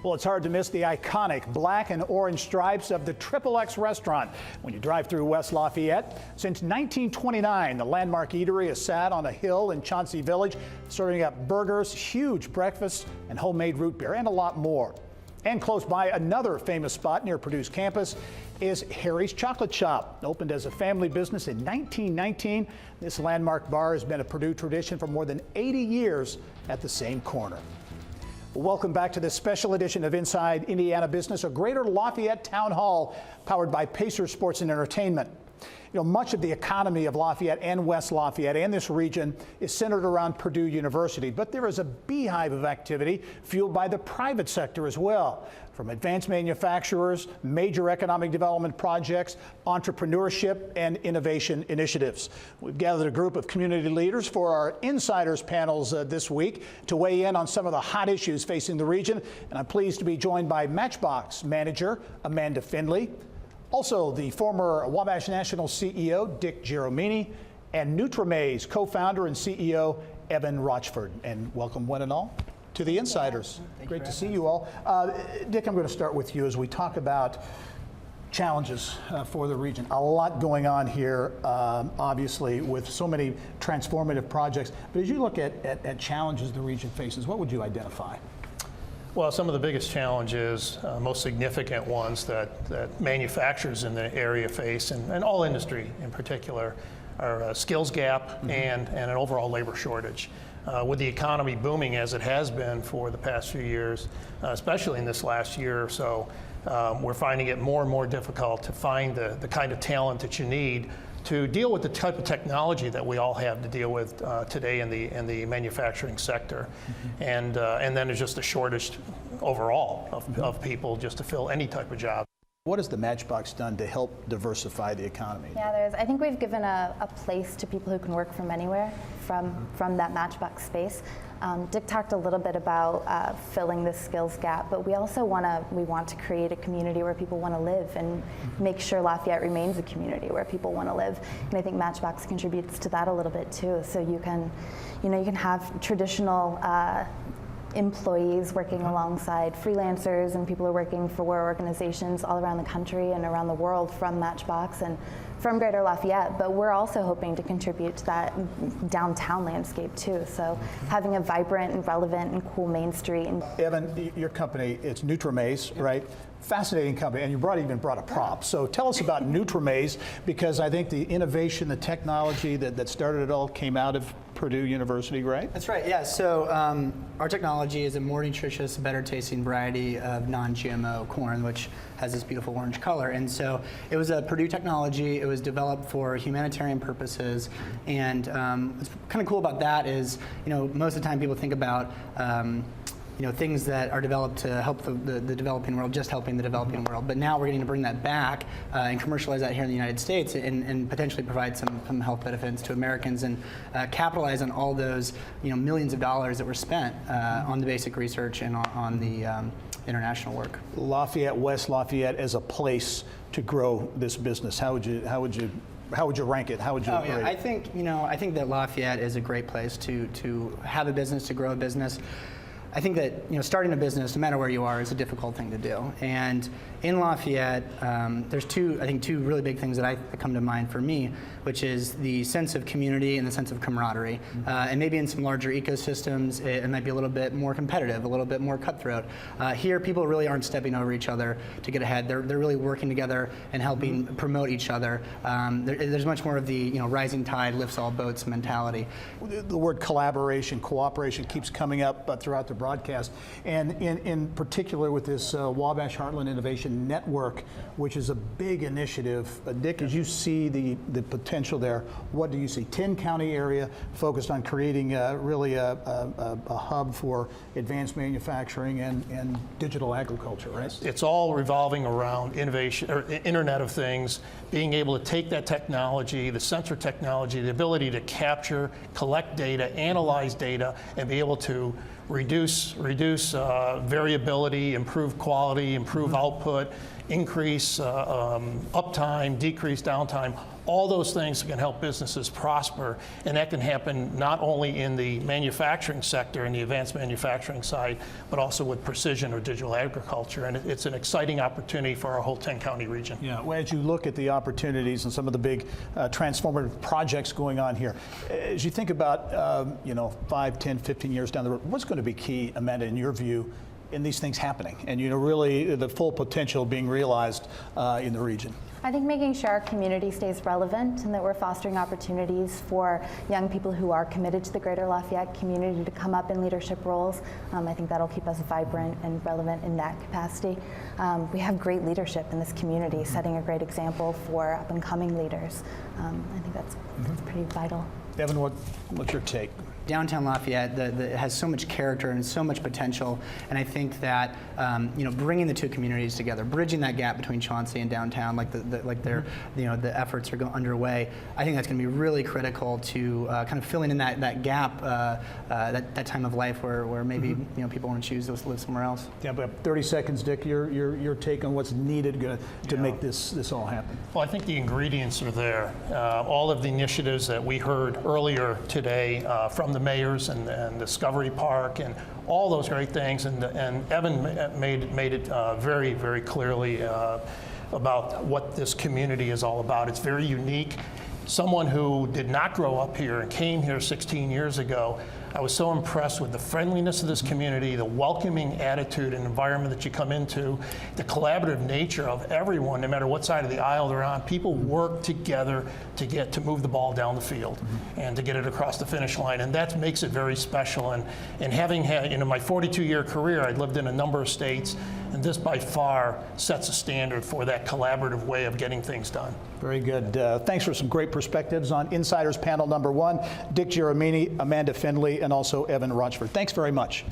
Well, it's hard to miss the iconic black and orange stripes of the XXX restaurant when you drive through West Lafayette. Since 1929, the landmark eatery has sat on a hill in Chauncey Village, serving up burgers, huge breakfasts, and homemade root beer, and a lot more. And close by, another famous spot near Purdue's campus is Harry's Chocolate Shop. Opened as a family business in 1919, this landmark bar has been a Purdue tradition for more than 80 years at the same corner. Welcome back to this special edition of Inside Indiana Business, a Greater Lafayette Town Hall powered by Pacer Sports and Entertainment. You know, much of the economy of Lafayette and West Lafayette and this region is centered around Purdue University, but there is a beehive of activity fueled by the private sector as well. From advanced manufacturers, major economic development projects, entrepreneurship, and innovation initiatives. We've gathered a group of community leaders for our Insiders panels this week to weigh in on some of the hot issues facing the region, and I'm pleased to be joined by Matchbox manager Amanda Findley, also the former Wabash National CEO Dick Geromini, and Nutramaze co-founder and CEO Evan Rochford. And welcome one and all to the Insiders. Great to see you all. Dick, I'm going to start with you as we talk about challenges for the region. A lot going on here, obviously, with so many transformative projects. But as you look at challenges the region faces, what would you identify? Well, some of the biggest challenges, most significant ones that manufacturers in the area face, and all industry in particular, are a skills gap and an overall labor shortage. With the economy booming as it has been for the past few years, especially in this last year or so, we're finding it more and more difficult to find the kind of talent that you need to deal with the type of technology that we all have to deal with today in the manufacturing sector. And then there's just a shortage overall of people just to fill any type of job. What has the Matchbox done to help diversify the economy? Yeah, I think we've given a place to people who can work from anywhere from that Matchbox space. Dick talked a little bit about filling this skills gap, but we also want to create a community where people want to live and make sure Lafayette remains a community where people want to live. And I think Matchbox contributes to that a little bit too. So you can have traditional employees working alongside freelancers and people who are working for organizations all around the country and around the world from Matchbox and from Greater Lafayette, but we're also hoping to contribute to that downtown landscape too. So having a vibrant and relevant and cool Main Street. Evan, your company, it's Nutramaze, right? Fascinating company, and you even brought a prop. So tell us about Nutramaze, because I think the innovation, the technology that started it all came out of Purdue University, right? That's right, yeah. So our technology is a more nutritious, better tasting variety of non-GMO corn, which has this beautiful orange color. And so it was a Purdue technology. It was developed for humanitarian purposes. And what's kind of cool about that is, most of the time people think about things that are developed to help the developing world, just helping the developing world. But now we're getting to bring that back and commercialize that here in the United States and potentially provide some health benefits to Americans and capitalize on all those millions of dollars that were spent on the basic research and on the international work. Lafayette, West Lafayette as a place to grow this business. How would you rank it? How would you rate it? I think that Lafayette is a great place to have a business, to grow a business. I think that starting a business, no matter where you are, is a difficult thing to do. And in Lafayette, there's two really big things that come to mind for me, which is the sense of community and the sense of camaraderie. And maybe in some larger ecosystems, it might be a little bit more competitive, a little bit more cutthroat. Here, people really aren't stepping over each other to get ahead. They're really working together and helping promote each other. There's much more of the rising tide lifts all boats mentality. The word collaboration, cooperation keeps coming up throughout the broadcast, and in particular with this Wabash Heartland Innovation Network, which is a big initiative. Dick, as you see the potential there, what do you see? 10-county area focused on creating really a hub for advanced manufacturing and digital agriculture, right? It's all revolving around innovation, or Internet of Things, being able to take that technology, the sensor technology, the ability to capture, collect data, analyze data, and be able to reduce variability, improve quality, improve output, increase uptime, decrease downtime, All those things can help businesses prosper, and that can happen not only in the manufacturing sector and the advanced manufacturing side, but also with precision or digital agriculture. And it's an exciting opportunity for our whole 10-county region. Yeah, well, as you look at the opportunities and some of the big transformative projects going on here, as you think about, 5, 10, 15 years down the road, what's going to be key, Amanda, in your view, in these things happening and, really the full potential being realized in the region? I think making sure our community stays relevant and that we're fostering opportunities for young people who are committed to the Greater Lafayette community to come up in leadership roles. I think that'll keep us vibrant and relevant in that capacity. We have great leadership in this community, setting a great example for up-and-coming leaders. I think that's pretty vital. Evan, what's your take? Downtown Lafayette has so much character and so much potential, and I think that bringing the two communities together, bridging that gap between Chauncey and downtown, the efforts are underway. I think that's going to be really critical to kind of filling in that gap, that time of life where maybe people want to choose to live somewhere else. Yeah, but 30 seconds, Dick. Your take on what's needed to make this all happen. Well, I think the ingredients are there. All of the initiatives that we heard earlier today from the mayors and Discovery Park and all those great things, and Evan made it very, very clearly about what this community is all about. It's very unique. Someone who did not grow up here and came here 16 years ago, I was so impressed with the friendliness of this community, the welcoming attitude and environment that you come into, the collaborative nature of everyone, no matter what side of the aisle they're on. People work together to move the ball down the field and to get it across the finish line, and that makes it very special. And having had, my 42-year career, I'd lived in a number of states, and this by far sets a standard for that collaborative way of getting things done. Very good. Thanks for some great perspectives on Insiders Panel number 1, Dick Giramini, Amanda Findley, and also Evan Rochford. Thanks very much.